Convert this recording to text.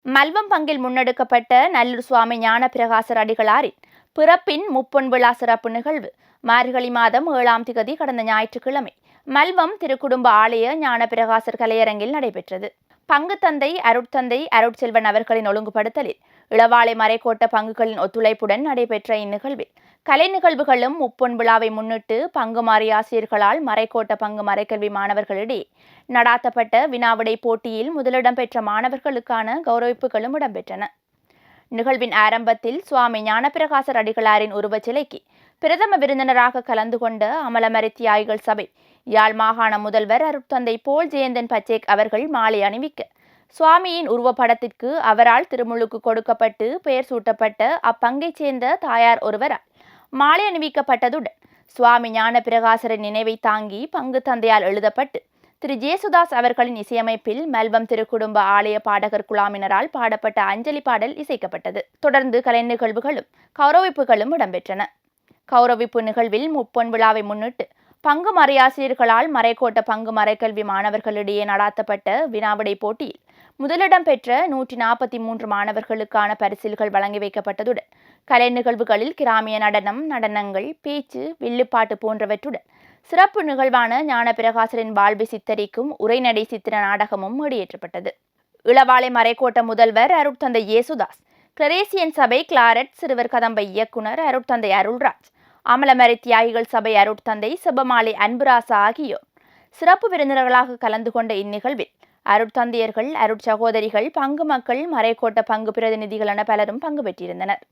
மல்வம் பங்கில் முன்னெடுக்கப்பட்ட நல்லூர் சுவாமி ஞானப்பிரகாசர் அடிகளாரின் பிறப்பின் முப்பொன் விழா சிறப்பு நிகழ்வு மார்கழி மாதம் 7ஆம் திகதி கடந்த ஞாயிற்றுக்கிழமை மல்வம் திருக்குடும்ப ஆலய ஞானப்பிரகாசர் கலையரங்கில் நடைபெற்றது. பங்கு தந்தை அருட்தந்தை அருட்செல்வன் அவர்களின் ஒழுங்குபடுத்தலில் இளவாலை மறைக்கோட்ட பங்குகளின் ஒத்துழைப்புடன் நடைபெற்ற இந்நிகழ்வில் கலை நிகழ்வுகளும் முப்பொன் விழாவை முன்னிட்டு பங்கு மாறி ஆசிரியர்களால் மறைக்கோட்ட பங்கு மறைக்கல்வி மாணவர்களிடையே நடாத்தப்பட்ட வினாவிடை போட்டியில் முதலிடம் பெற்ற மாணவர்களுக்கான கௌரவிப்புகளும் இடம்பெற்றன. நிகழ்வின் ஆரம்பத்தில் சுவாமி ஞானப்பிரகாசர் அடிகளாரின் உருவச்சிலைக்கு பிரதம விருந்தினராக கலந்து கொண்ட அமலமரி தியாகிகள் சபை யாழ் மாகாண முதல்வர் அருட்தந்தை போல் ஜெயந்தன் பச்சேக் அவர்கள் மாலை அணிவிக்க சுவாமியின் உருவப்படத்திற்கு அவரால் திருமுழுக்கு கொடுக்கப்பட்டு பெயர் சூட்டப்பட்ட அப்பங்கைச் சேர்ந்த தாயார் ஒருவரால் மாலை அணிவிக்கப்பட்டதுடன் சுவாமி ஞானப்பிரகாசரின் நினைவை தாங்கி பங்கு தந்தையால் எழுதப்பட்டு திரு ஜேசுதாஸ் அவர்களின் இசையமைப்பில் மெல்பம் திருக்குடும்ப ஆலய பாடகர் குழாமினரால் பாடப்பட்ட அஞ்சலி பாடல் இசைக்கப்பட்டது. தொடர்ந்து கலை நிகழ்வுகளும் கௌரவிப்புகளும் இடம்பெற்றன. கௌரவிப்பு நிகழ்வில் முப்பொன் விழாவை முன்னிட்டு பங்கு மறையாசிரியர்களால் மறைக்கோட்ட பங்கு மறைக்கல்வி மாணவர்களிடையே நடாத்தப்பட்ட வினாவிடை போட்டியில் முதலிடம் பெற்ற 143 மாணவர்களுக்கான பரிசில்கள் வழங்கி வைக்கப்பட்டதுடன் கலை நிகழ்வுகளில் கிராமிய நடனம், நடனங்கள், பேச்சு, வில்லுப்பாட்டு போன்றவற்றுடன் சிறப்பு நிகழ்வான ஞானப்பிரகாசரின் வாழ்வை சித்தரிக்கும் உரைநடை சித்திர நாடகமும் மேடியேற்றப்பட்டது. இளவாலை மறைக்கோட்ட முதல்வர் அருட்தந்தை இயேசுதாஸ், கிளரேசியன் சபை கிளாரட் சிறுவர் கதம்பை இயக்குனர் அருட்தந்தை அருள்ராஜ், அமலமரி தியாகிகள் சபை அருட்தந்தை செபமாலை அன்புராசா ஆகியோர் சிறப்பு விருந்தினர்களாக கலந்து கொண்ட இந்நிகழ்வில் அருட்தந்தையர்கள், அருட்சகோதரிகள், பங்கு மக்கள், மறைக்கோட்ட பங்கு பிரதிநிதிகள் என பலரும் பங்கு பெற்றிருந்தனர்.